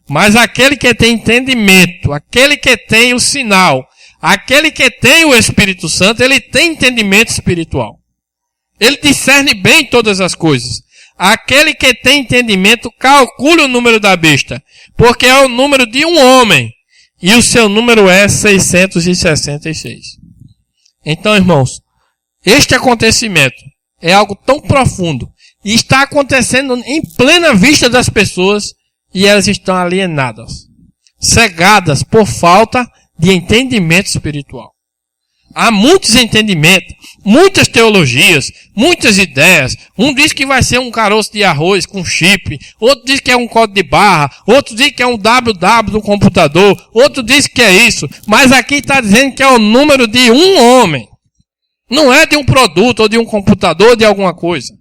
[SPEAKER 1] Mas aquele que tem entendimento, aquele que tem o sinal, aquele que tem o Espírito Santo, ele tem entendimento espiritual. Ele discerne bem todas as coisas. Aquele que tem entendimento, calcule o número da besta, porque é o número de um homem, e o seu número é 666. Então, irmãos, este acontecimento é algo tão profundo, e está acontecendo em plena vista das pessoas, e elas estão alienadas, cegadas por falta de entendimento espiritual. Há muitos entendimentos, muitas teologias, muitas ideias. Um diz que vai ser um caroço de arroz com chip, outro diz que é um código de barra, outro diz que é um WW do computador, outro diz que é isso. Mas aqui está dizendo que é o número de um homem. Não é de um produto ou de um computador ou de alguma coisa.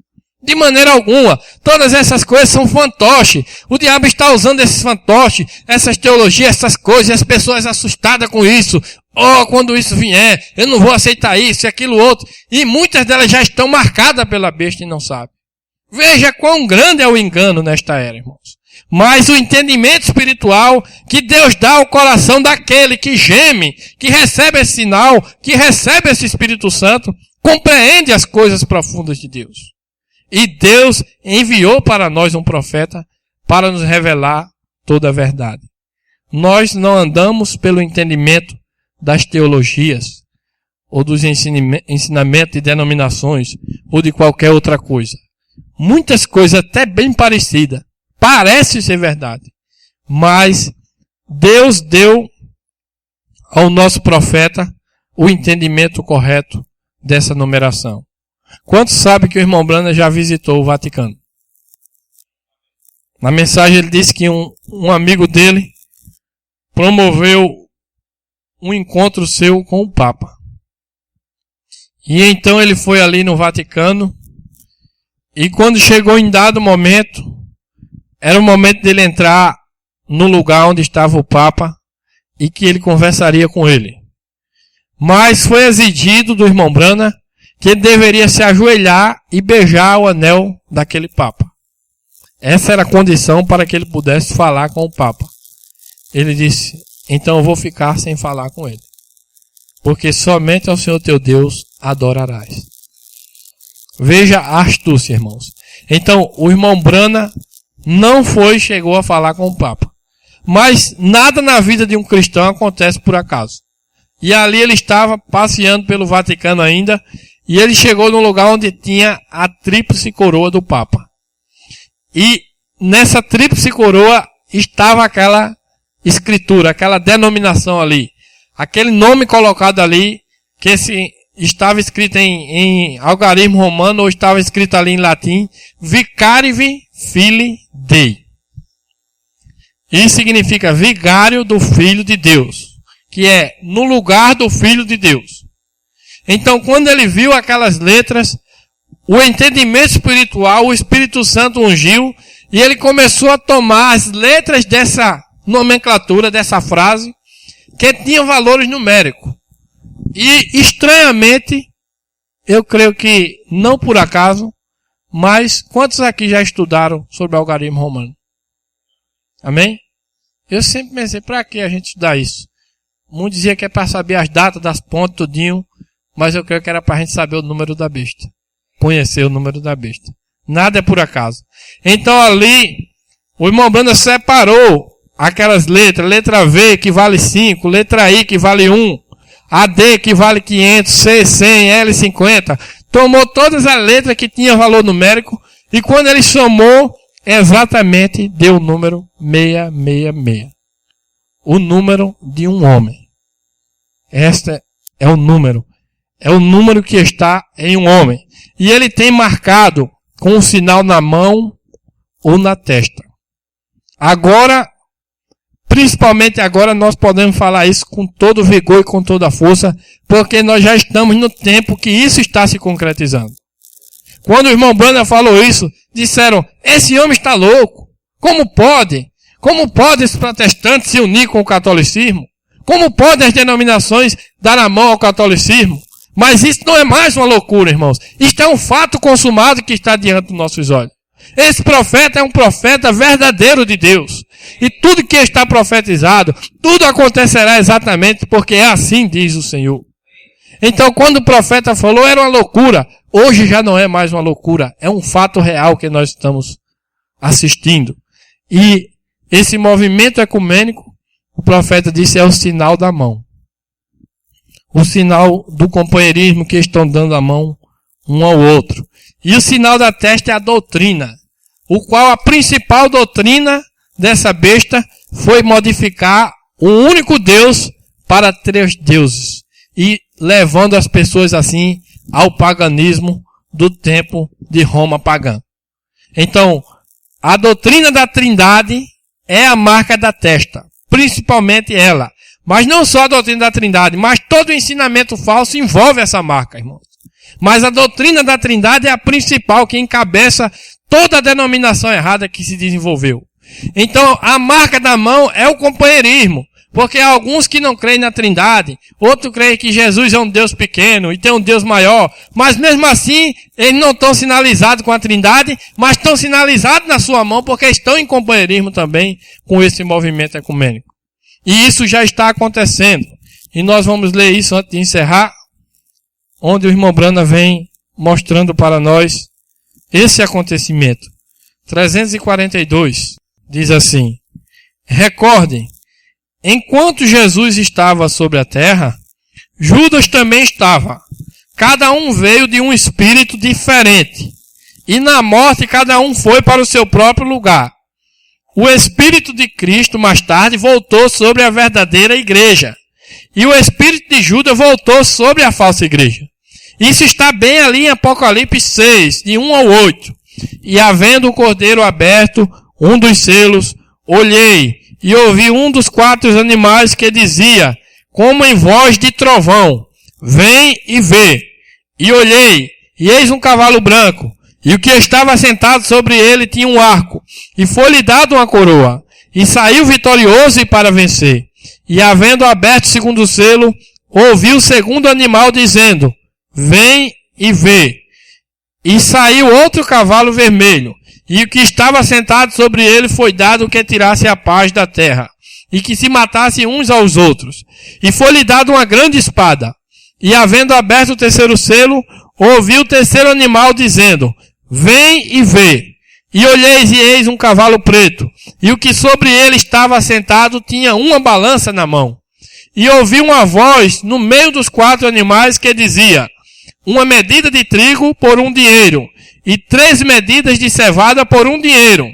[SPEAKER 1] De maneira alguma. Todas essas coisas são fantoches. O diabo está usando esses fantoches, essas teologias, essas coisas, e as pessoas assustadas com isso. Oh, quando isso vier, eu não vou aceitar isso e aquilo outro. E muitas delas já estão marcadas pela besta e não sabem. Veja quão grande é o engano nesta era, irmãos. Mas o entendimento espiritual que Deus dá ao coração daquele que geme, que recebe esse sinal, que recebe esse Espírito Santo, compreende as coisas profundas de Deus. E Deus enviou para nós um profeta para nos revelar toda a verdade. Nós não andamos pelo entendimento das teologias, ou dos ensinamentos de denominações, ou de qualquer outra coisa. Muitas coisas até bem parecidas, parece ser verdade, mas Deus deu ao nosso profeta o entendimento correto dessa numeração. Quantos sabem que o irmão Branham já visitou o Vaticano? Na mensagem ele disse que um amigo dele promoveu um encontro seu com o Papa. E então ele foi ali no Vaticano, e quando chegou em dado momento, era o momento dele entrar no lugar onde estava o Papa e que ele conversaria com ele. Mas foi exigido do irmão Branham que ele deveria se ajoelhar e beijar o anel daquele Papa. Essa era a condição para que ele pudesse falar com o Papa. Ele disse, então eu vou ficar sem falar com ele. Porque somente ao Senhor teu Deus adorarás. Veja a astúcia, irmãos. Então, o irmão Brana não chegou a falar com o Papa. Mas nada na vida de um cristão acontece por acaso. E ali ele estava passeando pelo Vaticano ainda, e ele chegou num lugar onde tinha a tríplice coroa do Papa. E nessa tríplice coroa estava aquela escritura, aquela denominação ali. Aquele nome colocado ali, que estava escrito em algarismo romano, ou estava escrito ali em latim, Vicarivi Filii Dei. Isso significa vigário do Filho de Deus, que é no lugar do Filho de Deus. Então, quando ele viu aquelas letras, o entendimento espiritual, o Espírito Santo ungiu, e ele começou a tomar as letras dessa nomenclatura, dessa frase, que tinha valores numéricos. E, estranhamente, eu creio que, não por acaso, mas quantos aqui já estudaram sobre algarismo romano? Amém? Eu sempre pensei, para que a gente estudar isso? Muitos diziam que é para saber as datas das pontes, tudinho, mas eu creio que era para a gente saber o número da besta. Conhecer o número da besta. Nada é por acaso. Então ali, o irmão Brana separou aquelas letras. Letra V que vale 5, letra I que vale 1, a D que vale 500, C 100, L 50. Tomou todas as letras que tinham valor numérico e quando ele somou, exatamente deu o número 666. O número de um homem. Este é o número. É o número que está em um homem. E ele tem marcado com um sinal na mão ou na testa. Agora, principalmente agora, nós podemos falar isso com todo vigor e com toda a força, porque nós já estamos no tempo que isso está se concretizando. Quando o irmão Brana falou isso, disseram, esse homem está louco. Como pode? Como podem os protestantes se unir com o catolicismo? Como podem as denominações dar a mão ao catolicismo? Mas isso não é mais uma loucura, irmãos. Isto é um fato consumado que está diante dos nossos olhos. Esse profeta é um profeta verdadeiro de Deus. E tudo que está profetizado, tudo acontecerá exatamente porque é assim, diz o Senhor. Então, quando o profeta falou, era uma loucura. Hoje já não é mais uma loucura. É um fato real que nós estamos assistindo. E esse movimento ecumênico, o profeta disse, é o sinal da mão. O sinal do companheirismo que estão dando a mão um ao outro. E o sinal da testa é a doutrina, o qual a principal doutrina dessa besta foi modificar o único Deus para 3 deuses. E levando as pessoas assim ao paganismo do tempo de Roma pagã. Então, a doutrina da Trindade é a marca da testa, principalmente ela. Mas não só a doutrina da Trindade, mas todo o ensinamento falso envolve essa marca, irmãos. Mas a doutrina da Trindade é a principal que encabeça toda a denominação errada que se desenvolveu. Então, a marca da mão é o companheirismo. Porque há alguns que não creem na Trindade, outros creem que Jesus é um Deus pequeno e tem um Deus maior, mas mesmo assim, eles não estão sinalizados com a Trindade, mas estão sinalizados na sua mão porque estão em companheirismo também com esse movimento ecumênico. E isso já está acontecendo. E nós vamos ler isso antes de encerrar, onde o irmão Brana vem mostrando para nós esse acontecimento. 342 diz assim: recordem, enquanto Jesus estava sobre a terra, Judas também estava. Cada um veio de um espírito diferente. E na morte cada um foi para o seu próprio lugar. O Espírito de Cristo, mais tarde, voltou sobre a verdadeira igreja. E o Espírito de Judas voltou sobre a falsa igreja. Isso está bem ali em Apocalipse 6, de 1 ao 8. E havendo o cordeiro aberto, um dos selos, olhei e ouvi um dos 4 animais que dizia, como em voz de trovão, vem e vê. E olhei, e eis um cavalo branco. E o que estava sentado sobre ele tinha um arco, e foi-lhe dado uma coroa, e saiu vitorioso para vencer. E havendo aberto o segundo selo, ouvi o segundo animal dizendo, vem e vê. E saiu outro cavalo vermelho, e o que estava sentado sobre ele foi dado que tirasse a paz da terra, e que se matassem uns aos outros. E foi-lhe dado uma grande espada. E havendo aberto o terceiro selo, ouvi o terceiro animal dizendo, vem e vê. E olheis e eis um cavalo preto, e o que sobre ele estava assentado tinha uma balança na mão. E ouvi uma voz no meio dos 4 animais que dizia, uma medida de trigo por 1 dinheiro, e 3 medidas de cevada por 1 dinheiro,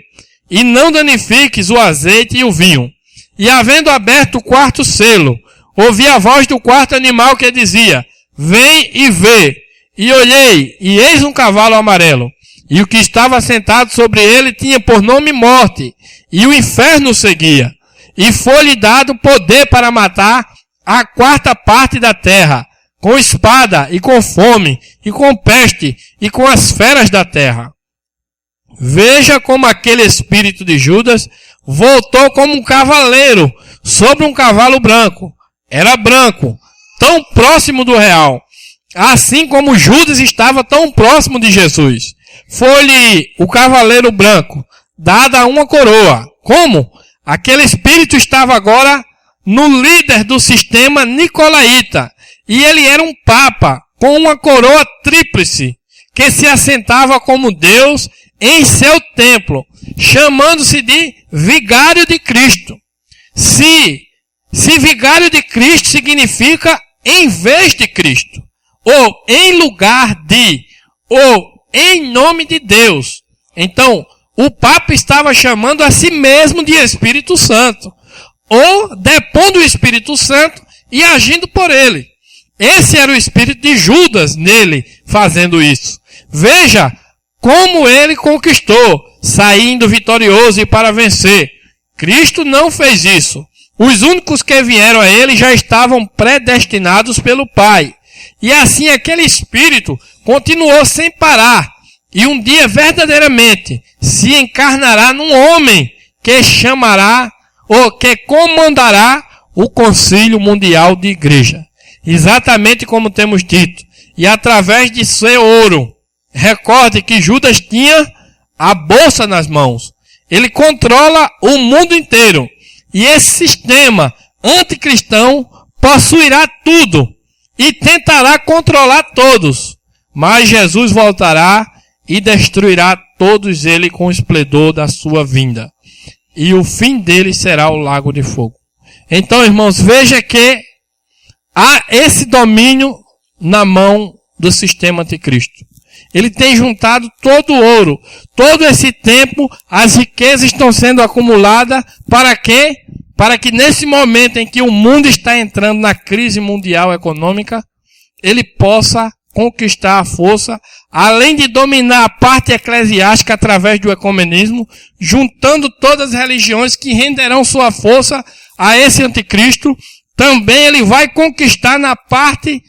[SPEAKER 1] e não danifiques o azeite e o vinho. E havendo aberto o 4º selo, ouvi a voz do 4º animal que dizia, vem e vê. E olhei, e eis um cavalo amarelo, e o que estava sentado sobre ele tinha por nome morte, e o inferno seguia. E foi-lhe dado poder para matar a 4ª parte da terra, com espada, e com fome, e com peste, e com as feras da terra. Veja como aquele espírito de Judas voltou como um cavaleiro sobre um cavalo branco. Era branco, tão próximo do real, assim como Judas estava tão próximo de Jesus. Foi-lhe o cavaleiro branco dada uma coroa. Como? Aquele espírito estava agora no líder do sistema nicolaíta. E ele era um papa com uma coroa tríplice, que se assentava como Deus em seu templo, chamando-se de vigário de Cristo. Se vigário de Cristo significa em vez de Cristo, ou em lugar de, ou em nome de Deus. Então, o Papa estava chamando a si mesmo de Espírito Santo, ou depondo o Espírito Santo e agindo por ele. Esse era o espírito de Judas nele, fazendo isso. Veja como ele conquistou, saindo vitorioso e para vencer. Cristo não fez isso. Os únicos que vieram a ele já estavam predestinados pelo Pai. E assim aquele espírito continuou sem parar. E um dia verdadeiramente se encarnará num homem que chamará ou que comandará o Concílio Mundial de Igreja. Exatamente como temos dito. E através de seu ouro. Recorde que Judas tinha a bolsa nas mãos. Ele controla o mundo inteiro. E esse sistema anticristão possuirá tudo. E tentará controlar todos. Mas Jesus voltará e destruirá todos eles com o esplendor da sua vinda. E o fim deles será o lago de fogo. Então, irmãos, veja que há esse domínio na mão do sistema anticristo. Ele tem juntado todo o ouro. Todo esse tempo, as riquezas estão sendo acumuladas para quê? Para que nesse momento em que o mundo está entrando na crise mundial econômica, ele possa conquistar a força, além de dominar a parte eclesiástica através do ecumenismo, juntando todas as religiões que renderão sua força a esse anticristo. Também ele vai conquistar na parte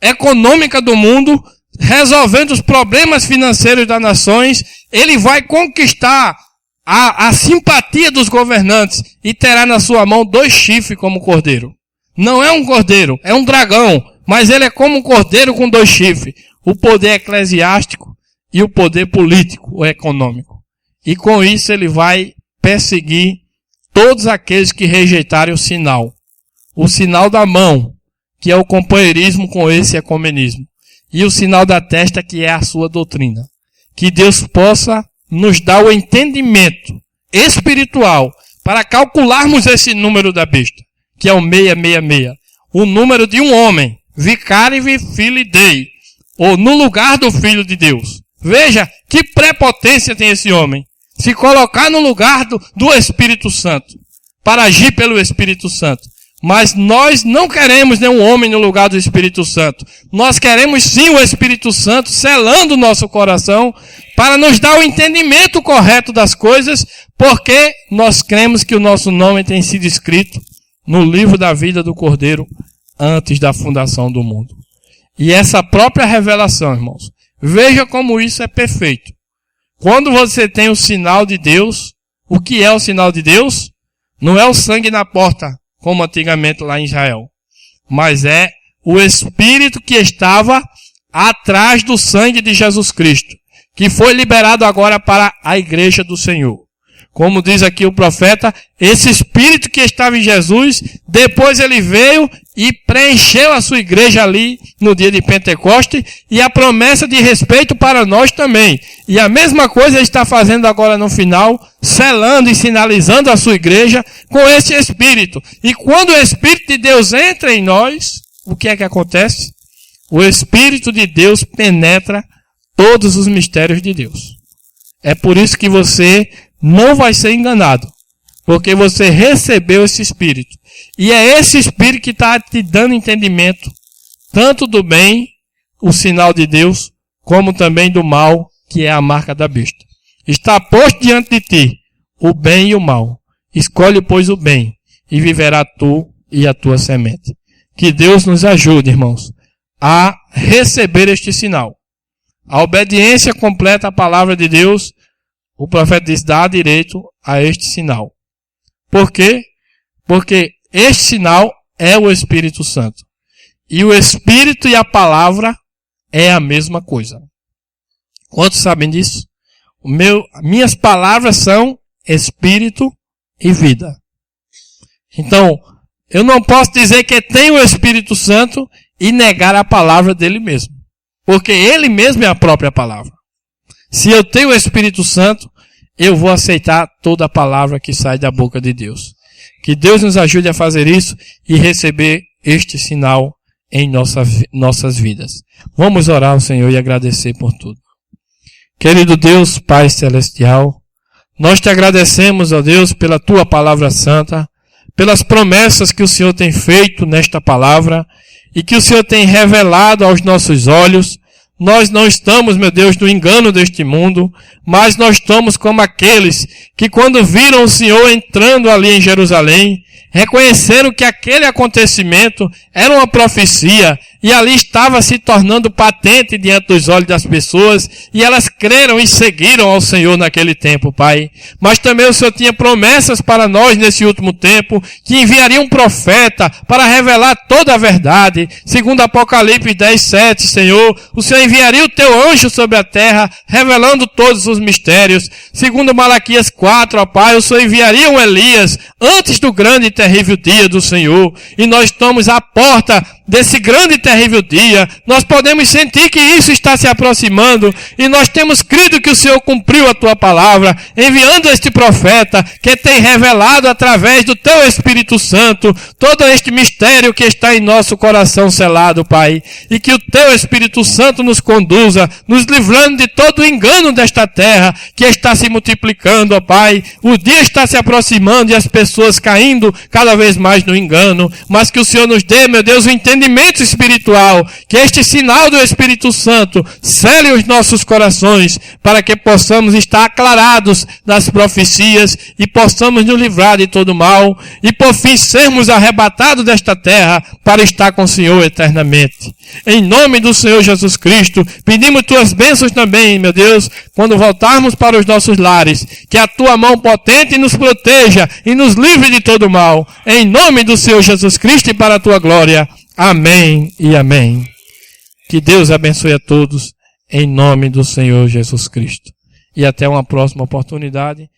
[SPEAKER 1] econômica do mundo, resolvendo os problemas financeiros das nações. Ele vai conquistar a simpatia dos governantes e terá na sua mão 2 chifres como cordeiro. Não é um cordeiro, é um dragão, mas ele é como um cordeiro com 2 chifres. O poder eclesiástico e o poder político ou econômico. E com isso ele vai perseguir todos aqueles que rejeitarem o sinal. O sinal da mão, que é o companheirismo com esse ecumenismo. E o sinal da testa, que é a sua doutrina. Que Deus possa nos dar o entendimento espiritual para calcularmos esse número da besta, que é o 666. O número de um homem, Vicarivi Filii Dei, ou no lugar do Filho de Deus. Veja que prepotência tem esse homem. Se colocar no lugar do Espírito Santo, para agir pelo Espírito Santo. Mas nós não queremos nenhum homem no lugar do Espírito Santo. Nós queremos sim o Espírito Santo selando o nosso coração para nos dar o entendimento correto das coisas, porque nós cremos que o nosso nome tem sido escrito no livro da vida do Cordeiro antes da fundação do mundo. E essa própria revelação, irmãos, veja como isso é perfeito. Quando você tem o sinal de Deus, o que é o sinal de Deus? Não é o sangue na porta, como antigamente lá em Israel. Mas é o Espírito que estava atrás do sangue de Jesus Cristo, que foi liberado agora para a igreja do Senhor. Como diz aqui o profeta, esse Espírito que estava em Jesus, depois ele veio e preencheu a sua igreja ali no dia de Pentecoste, e a promessa de respeito para nós também. E a mesma coisa ele está fazendo agora no final, selando e sinalizando a sua igreja com esse Espírito. E quando o Espírito de Deus entra em nós, o que é que acontece? O Espírito de Deus penetra todos os mistérios de Deus. É por isso que você não vai ser enganado, porque você recebeu esse Espírito. E é esse Espírito que está te dando entendimento, tanto do bem, o sinal de Deus, como também do mal, que é a marca da besta. Está posto diante de ti o bem e o mal. Escolhe, pois, o bem, e viverá tu e a tua semente. Que Deus nos ajude, irmãos, a receber este sinal. A obediência completa à palavra de Deus, o profeta diz, dá direito a este sinal. Por quê? Porque este sinal é o Espírito Santo. E o Espírito e a palavra é a mesma coisa. Quantos sabem disso? Minhas palavras são Espírito e vida. Então, eu não posso dizer que tenho o Espírito Santo e negar a palavra dele mesmo. Porque ele mesmo é a própria palavra. Se eu tenho o Espírito Santo, eu vou aceitar toda a palavra que sai da boca de Deus. Que Deus nos ajude a fazer isso e receber este sinal em nossas vidas. Vamos orar ao Senhor e agradecer por tudo. Querido Deus, Pai Celestial, nós te agradecemos, ó Deus, pela tua palavra santa, pelas promessas que o Senhor tem feito nesta palavra e que o Senhor tem revelado aos nossos olhos. Nós não estamos, meu Deus, no engano deste mundo, mas nós estamos como aqueles que quando viram o Senhor entrando ali em Jerusalém, reconheceram que aquele acontecimento era uma profecia e ali estava se tornando patente diante dos olhos das pessoas e elas creram e seguiram ao Senhor naquele tempo, Pai. Mas também o Senhor tinha promessas para nós nesse último tempo, que enviaria um profeta para revelar toda a verdade. Segundo Apocalipse 10:7, Senhor, o Senhor enviaria o teu anjo sobre a terra, revelando todos os mistérios. Segundo Malaquias 4, ó Pai, o Senhor enviaria um Elias antes do grande e terrível dia do Senhor. E nós estamos à porta desse grande e terrível dia. Nós podemos sentir que isso está se aproximando e nós temos crido que o Senhor cumpriu a tua palavra, enviando este profeta que tem revelado através do teu Espírito Santo todo este mistério que está em nosso coração selado, Pai. E que o teu Espírito Santo nos conduza, nos livrando de todo o engano desta terra que está se multiplicando, ó Pai. O dia está se aproximando e as pessoas caindo cada vez mais no engano, mas que o Senhor nos dê, meu Deus, o entendimento espiritual, que este sinal do Espírito Santo cele os nossos corações, para que possamos estar aclarados das profecias e possamos nos livrar de todo mal e por fim sermos arrebatados desta terra para estar com o Senhor eternamente. Em nome do Senhor Jesus Cristo, pedimos tuas bênçãos também, meu Deus, quando voltarmos para os nossos lares, que a tua mão potente nos proteja e nos livre de todo mal. Em nome do Senhor Jesus Cristo e para a tua glória. Amém e amém. Que Deus abençoe a todos em nome do Senhor Jesus Cristo. E até uma próxima oportunidade.